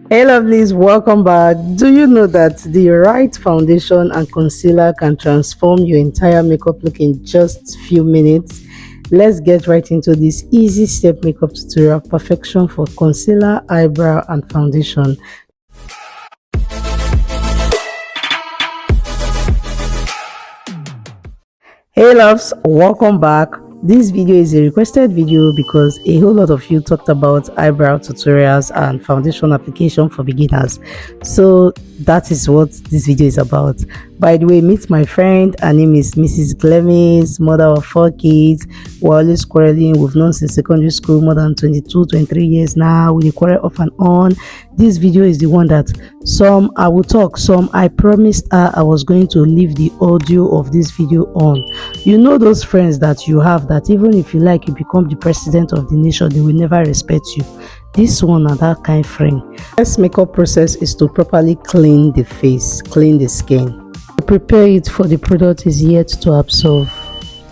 Hey lovelies, welcome back. Do you know that the right foundation and concealer can transform your entire makeup look in just few minutes? Let's get right into this easy step makeup tutorial, perfection for concealer, eyebrow and foundation. Hey loves, welcome back. This video is a requested video because a whole lot of you talked about eyebrow tutorials and foundation application for beginners, so that is what this video is about. By the way, meet my friend. Her name is Mrs. Glemis, mother of 4 kids. We're always quarreling. We've known since secondary school, more than 23 years now. We quarrel off and on. This video is the one that some I will talk, some I promised her I was going to leave the audio of this video on. You know those friends that you have that even if you like you become the president of the nation, they will never respect you. This one and that kind of friend. First makeup process is to properly clean the face, clean the skin. Prepare it for the product is yet to absorb.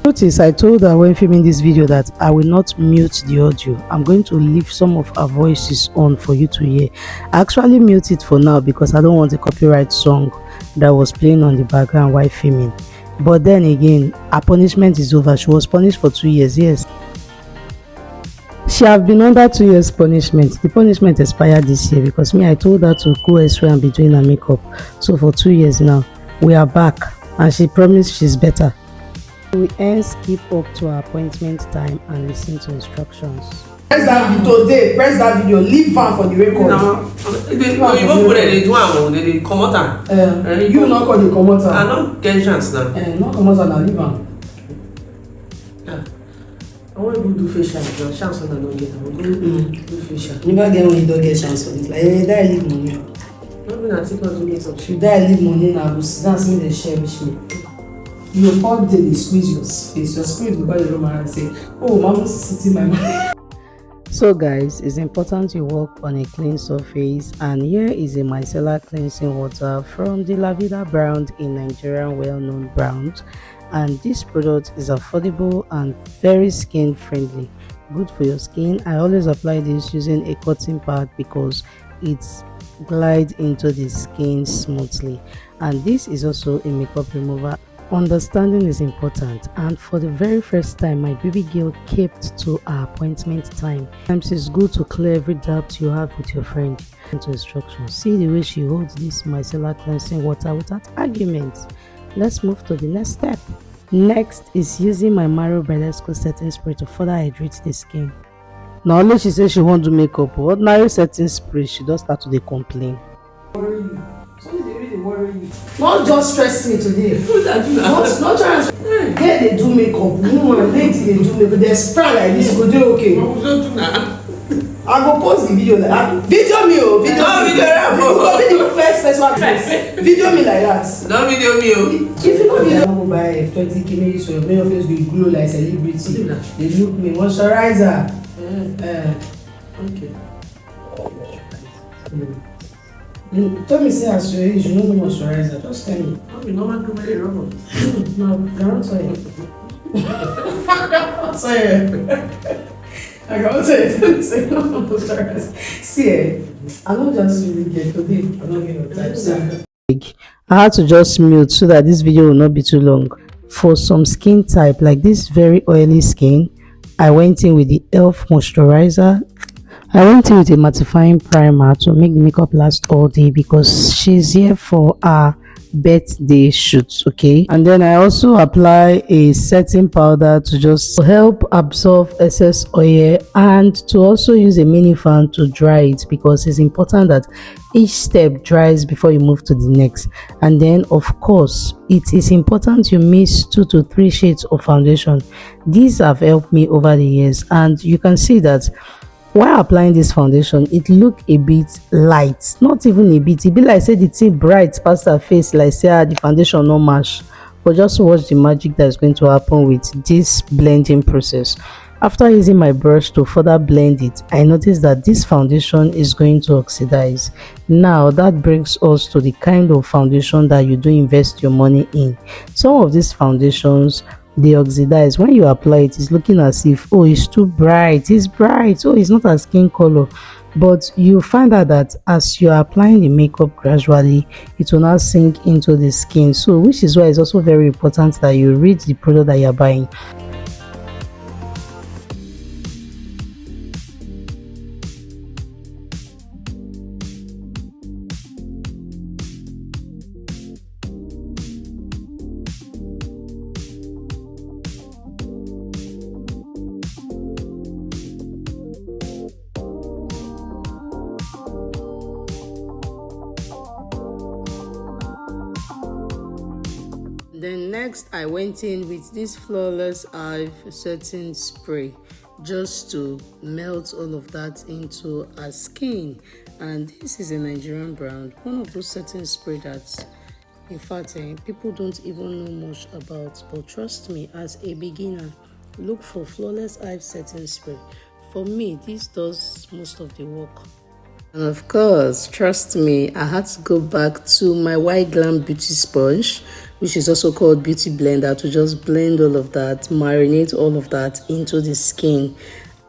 Notice I told her when filming this video that I will not mute the audio. I'm going to leave some of her voices on for you to hear. I actually mute it for now because I don't want a copyright song that was playing on the background while filming. But then again, her punishment is over. She was punished for 2 years. Yes, she have been under 2 years punishment. The punishment expired this year because me, I told her to go elsewhere and be doing her makeup. So for 2 years now, we are back and she promised she's better. We hence keep up to our appointment time and listen to instructions. Press that video today, press that video, leave one for the record. No, you won't put it in one, they come out. You not call the commoter. I don't get chance now. Not commoter now, leave one. I want to do facial, but chance I don't get. I will do facial. Never get when you don't get chance for it. Like, you die, leave money. Maybe I think I'll do it. If you die, leave money now, go sit down, see the share with me. You all day, they squeeze your face, your spirit will buy the room and say, oh, mama's sitting my money. So guys, it's important you work on a clean surface, and here is a micellar cleansing water from the Lavida brand, in Nigerian well-known brand, and this product is affordable and very skin friendly, good for your skin. I always apply this using a cotton pad because it glides into the skin smoothly, and this is also a makeup remover. Understanding is important, and for the very first time my baby girl kept to her appointment time. Sometimes it's good to clear every doubt you have with your friend. Into instructions, see the way she holds this micellar cleansing water without arguments. Let's move to the next step. Next is using my Mario Bradesco setting spray to further hydrate the skin. Now only she says she won't do makeup, ordinary setting spray she does start to dey complain. Not just stress me today. Not try and get they do makeup. Woman, lady they do makeup. They spray like this, go do okay. I go post the video like that. Video me, oh, video me. You go be the first person. Video me like that. No video me, oh. If you don't video, go buy 20k maybe so your face will glow like celebrity. They look me moisturizer. Okay. Tell me say as you age, you know the moisturizer. Just tell me. We normal do very wrong. No, cannot say. I can't say no moisturizer. See, I don't just really get today. I'm not getting no time. So. I had to just mute so that this video will not be too long. For some skin type like this very oily skin, I went in with the e.l.f. moisturizer. I went in with a mattifying primer to make the makeup last all day because she's here for our birthday shoot, okay? And then I also apply a setting powder to just help absorb excess oil, and to also use a mini fan to dry it because it's important that each step dries before you move to the next. And then of course it is important you mix 2 to 3 shades of foundation. These have helped me over the years, and you can see that while applying this foundation it look a bit light, not even a bit. It be like say the thing bright past her face, like say the foundation no match. But just watch the magic that is going to happen with this blending process. After using my brush to further blend it, I noticed that this foundation is going to oxidize. Now that brings us to the kind of foundation that you do invest your money in. Some of these foundations, they oxidize. When you apply it, it's looking as if, oh, it's too bright, it's bright, oh, it's not a skin color. But you find out that as you are applying the makeup gradually, it will now sink into the skin. So which is why it's also very important that you read the product that you're buying. Then next I went in with this Flawless Eye setting spray just to melt all of that into our skin. And this is a Nigerian brand, one of those setting spray that in fact people don't even know much about, but trust me, as a beginner, look for Flawless Eye setting spray. For me, this does most of the work. And of course, trust me, I had to go back to my White Glam Beauty Sponge, which is also called Beauty Blender, to just blend all of that, marinate all of that into the skin.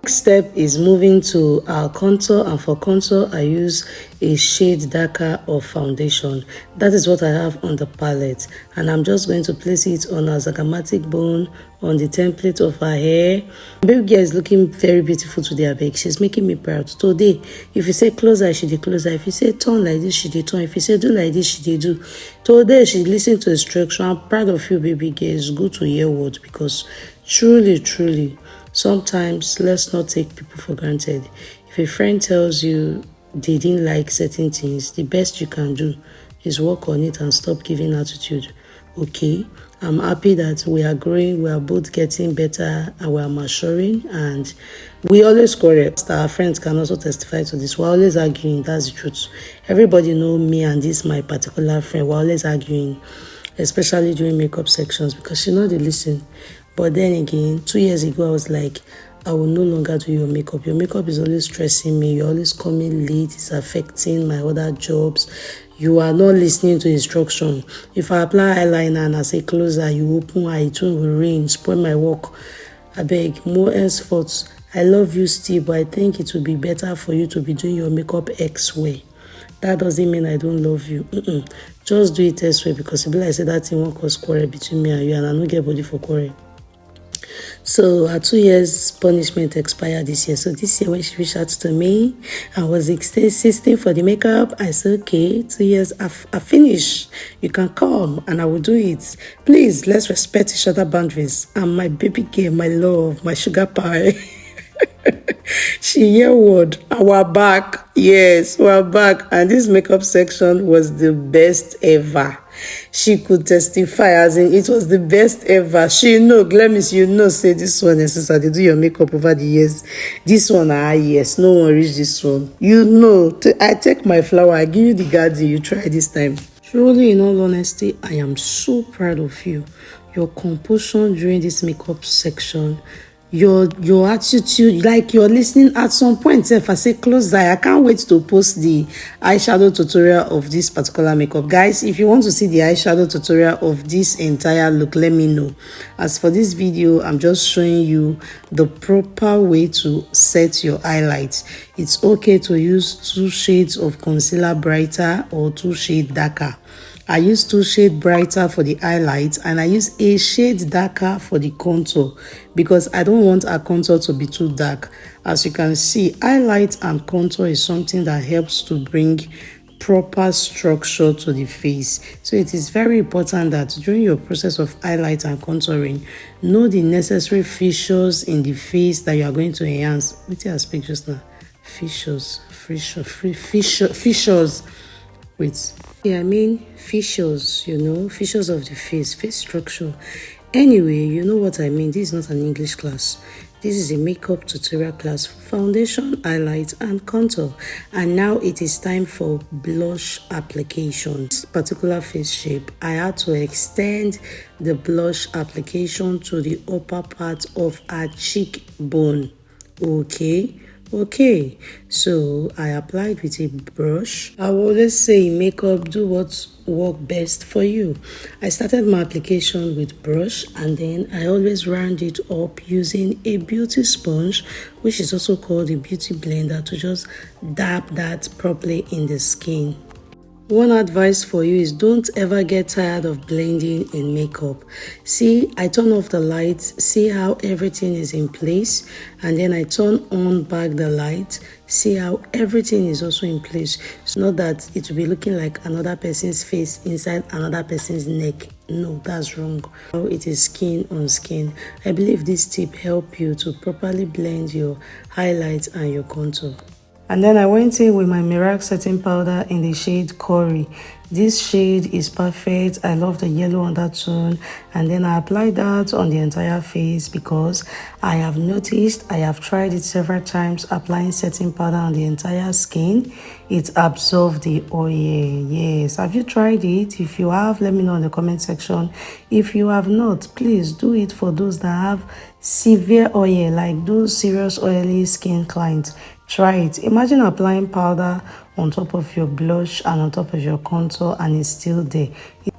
Next step is moving to our contour, and for contour I use a shade darker of foundation. That is what I have on the palette, and I'm just going to place it on our zygomatic bone, on the template of her hair. Baby girl is looking very beautiful today, abeg. She's making me proud today. If you say close eye, she dey close eye. If you say turn like this, she dey turn. If you say do like this, she dey do. Today she listen to instruction. I'm proud of you, baby girl. It's good to hear word, because truly sometimes let's not take people for granted. If a friend tells you they didn't like certain things, the best you can do is work on it and stop giving attitude. Okay, I'm happy that we are growing, we are both getting better, and we are maturing, and we always correct. Our friends can also testify to this. We're always arguing, that's the truth. Everybody know me and this my particular friend. We're always arguing, especially during makeup sections, because she know they listen. But then again, 2 years ago, I was like, I will no longer do your makeup. Your makeup is always stressing me. You're always coming late. It's affecting my other jobs. You are not listening to instruction. If I apply eyeliner and I say closer, you open eye, it will rain, spoil my work. I beg, more henceforth. I love you still, but I think it would be better for you to be doing your makeup X way. That doesn't mean I don't love you. Just do it X way, because if I say that thing won't cause quarrel between me and you, and I don't get body for quarrel. So our 2 years punishment expired this year. So this year when she reached out to me, I was insisting for the makeup. I said, okay, 2 years, I finished. You can come and I will do it. Please, let's respect each other boundaries. And my baby girl, my love, my sugar pie. She hear word, we're back. Yes, we're back. And this makeup section was the best ever. She could testify, as in it was the best ever. She know, Glemis, you know, say this one is since I did do your makeup over the years. This one, yes, no one reached this one. You know, I take my flower, I give you the garden, you try this time. Truly, in all honesty, I am so proud of you. Your composition during this makeup section, your attitude, like you're listening at some point. If I say close eye, I can't wait to post the eyeshadow tutorial of this particular makeup. Guys, if you want to see the eyeshadow tutorial of this entire look, let me know. As for this video, I'm just showing you the proper way to set your highlights. It's okay to use 2 shades of concealer brighter or 2 shades darker. I use 2 shades brighter for the highlights, and I use a shade darker for the contour, because I don't want our contour to be too dark. As you can see, highlight and contour is something that helps to bring proper structure to the face. So it is very important that during your process of highlight and contouring, know the necessary features in the face that you are going to enhance. What I speak just now? Features. Wait. Yeah, I mean features, you know, features of the face structure. Anyway, you know what I mean. This is not an English class. This is a makeup tutorial class for foundation, highlight, and contour. And now it is time for blush application. This particular face shape, I had to extend the blush application to the upper part of our cheekbone. Okay, Okay, so I applied with a brush. I will always say in makeup, do what works best for you. I started my application with brush, and then I always round it up using a beauty sponge, which is also called a beauty blender, to just dab that properly in the skin. One advice for you is don't ever get tired of blending in makeup. See, I turn off the lights, see how everything is in place, and then I turn on back the light, see how everything is also in place. It's not that it will be looking like another person's face inside another person's neck. No, that's wrong. It is skin on skin. I believe this tip help you to properly blend your highlights and your contour. And then I went in with my Mirac setting powder in the shade Curry. This shade is perfect. I love the yellow undertone. And then I applied that on the entire face because I have noticed, I have tried it several times, applying setting powder on the entire skin. It absorbs the oil. Yes. Have you tried it? If you have, let me know in the comment section. If you have not, please do it for those that have severe oil, like those serious oily skin clients. Try it. Imagine applying powder on top of your blush and on top of your contour and it's still there.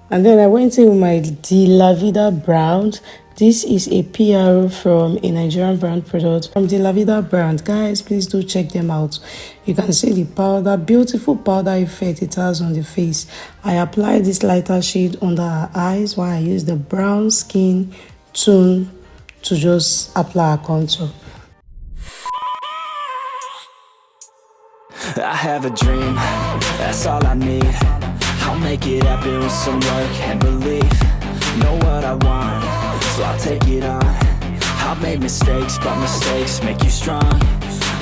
And then I went in with my La Vida brown. This is a PRO from a Nigerian brand product from the La Vida brand. Guys, please do check them out. You can see the powder, beautiful powder effect it has on the face. I applied this lighter shade under her eyes while I use the brown skin tone to just apply a contour. I have a dream, that's all I need. I'll make it happen with some work and belief. Know what I want, so I'll take it on. I've made mistakes, but mistakes make you strong.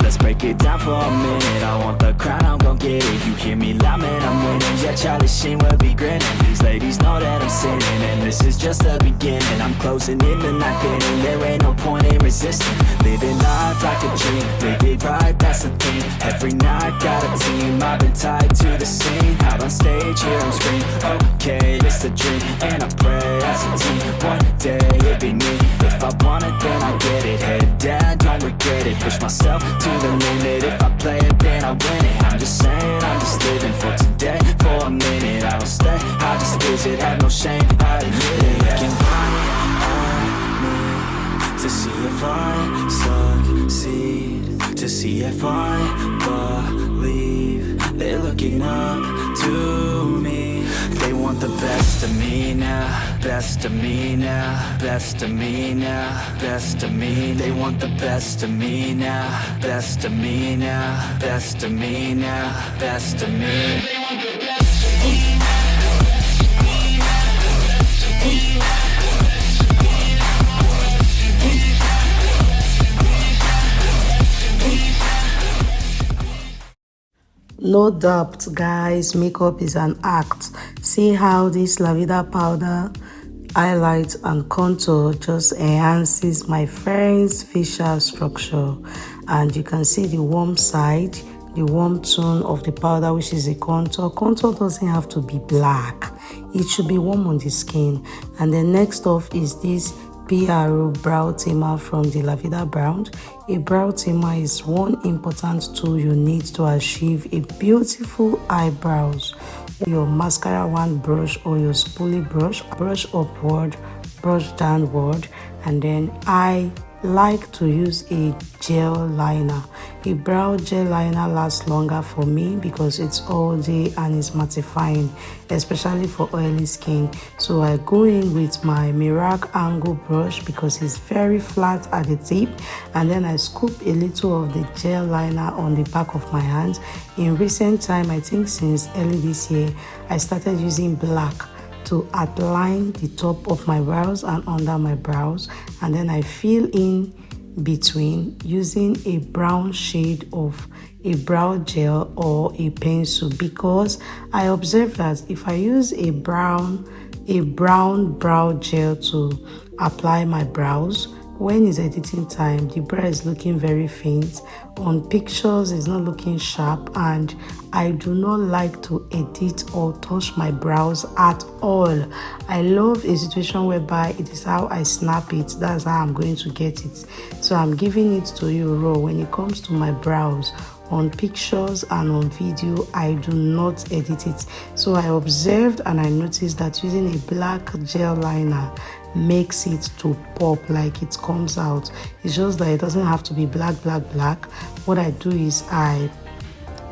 Let's break it down for a minute. I want the crown, I'm gon' get it. You hear me loud, man, I'm winning. Yeah, Charlie Sheen will be grinning. These ladies know that I'm sinning, and this is just the beginning. I'm closing in the night inning. There ain't no point in resisting. Living life like a dream, live it right, that's the thing. Every night got a team, I've been tied to the scene. Out on stage, here I'm screaming. Okay, it's a dream, and I pray as a team. One day it'll be me. If I want it, then I get it. Head down, don't regret it. Push myself to the limit. If I play it, then I win it. I'm just saying, I'm just living for today. For a minute, I don't stay, I just visit. Have no shame, I admit it. Looking right at me to see if I succeed, to see if I believe. They're looking up to me. They want the best of me now, best of me now, best of me now, best of me. They want the best of me now, best of me now, best of me now, best of me. They want the best of me now. No doubt, guys, makeup is an act. See how this La Vida powder highlights and contour just enhances my friend's facial structure. And you can see the warm side, the warm tone of the powder, which is a contour. Contour doesn't have to be black. It should be warm on the skin. And then next off is this PRO brow tamer from the La Vida brand. A brow tamer is one important tool you need to achieve a beautiful eyebrows. Your mascara wand brush or your spoolie brush upward, brush downward, and then I like to use a gel liner. A brow gel liner lasts longer for me because it's all day and it's mattifying, especially for oily skin. So I go in with my Mirac angle brush because it's very flat at the tip, and then I scoop a little of the gel liner on the back of my hands. In recent time, I think since early this year, I started using black to outline the top of my brows and under my brows, and then I fill in between using a brown shade of a brow gel or a pencil, because I observe that if I use a brown brow gel to apply my brows, when it's editing time, the brow is looking very faint. On pictures, it's not looking sharp, and I do not like to edit or touch my brows at all. I love a situation whereby it is how I snap it, that's how I'm going to get it. So I'm giving it to you raw. When it comes to my brows, on pictures and on video, I do not edit it. So I observed and I noticed that using a black gel liner makes it to pop, like it comes out. It's just that it doesn't have to be black. What I do is I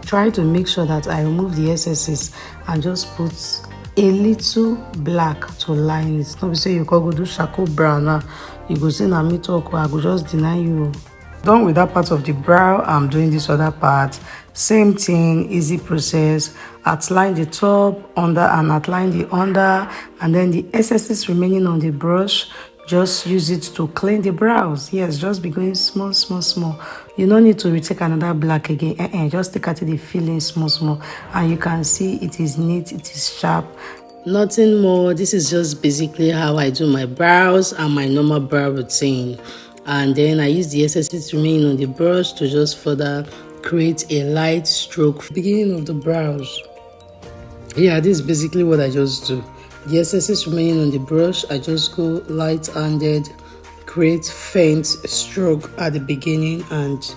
try to make sure that I remove the excesses and just put a little black to line it. Not be say you can go do charcoal brown now, you go say na me talk, I go just deny you. Done with that part of the brow, I'm doing this other part. Same thing, easy process. Outline the top, under, and outline the under, and then the excesses remaining on the brush, just use it to clean the brows. Yes, just be going small. You don't need to retake another black again. Just take out the filling small, and you can see it is neat, it is sharp. Nothing more. This is just basically how I do my brows and my normal brow routine. And then I use the excesses remaining on the brush to just further create a light stroke beginning of the brows. Yeah, this is basically what I just do. The excesses remaining on the brush, I just go light-handed, create faint stroke at the beginning, and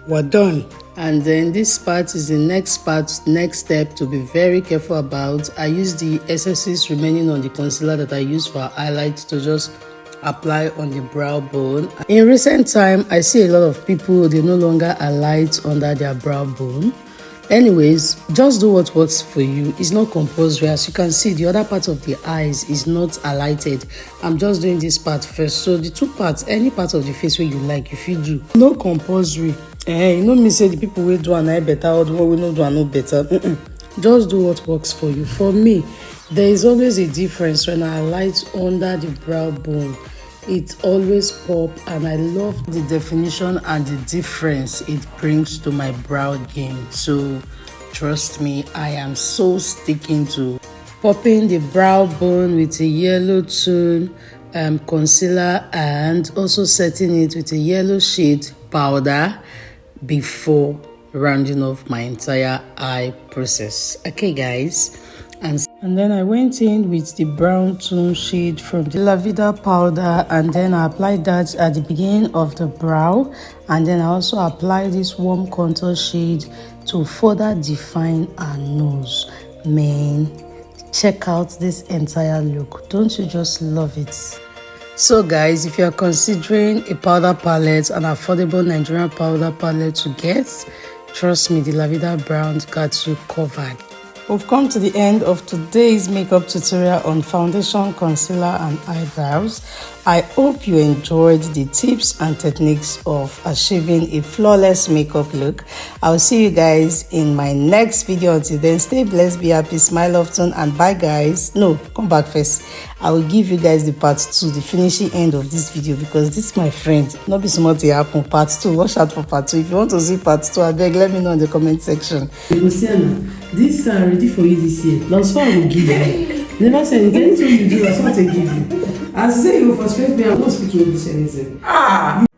we're done. And then this part is the next step to be very careful about. I use the excesses remaining on the concealer that I use for highlights to just apply on the brow bone. In recent time, I see a lot of people, they no longer highlight under their brow bone. Anyways, just do what works for you. It's not compulsory. As you can see, the other part of the eyes is not highlighted. I'm just doing this part first. So the two parts, any part of the face where you like, if you do, no compulsory. You know me say the people will do an eye better or the one will not do an eye better. Just do what works for you. For me, there is always a difference when I highlight under the brow bone. It always pop, and I love the definition and the difference it brings to my brow game. So trust me, I am so sticking to popping the brow bone with a yellow tone concealer, and also setting it with a yellow shade powder before rounding off my entire eye process. Okay guys, and then I went in with the brown tone shade from the lavender powder, and then I applied that at the beginning of the brow, and then I also applied this warm contour shade to further define our nose. Man, check out this entire look. Don't you just love it? So guys, if you're considering a powder palette, an affordable Nigerian powder palette to get, trust me, the lavender brown got you covered. We've come to the end of today's makeup tutorial on foundation, concealer and eyebrows. I hope you enjoyed the tips and techniques of achieving a flawless makeup look. I'll see you guys in my next video. Until then, stay blessed, be happy, smile often, and bye guys. No, come back first. I will give you guys the part 2, the finishing end of this video, because this, my friend, not be smart to happen. Part 2, watch out for part 2. If you want to see part 2, I beg, let me know in the comment section. This are ready for you this year. Last one I will give you. Never say anything you do, that's what I give you. As I say, you frustrate me, I'm not speaking English anything.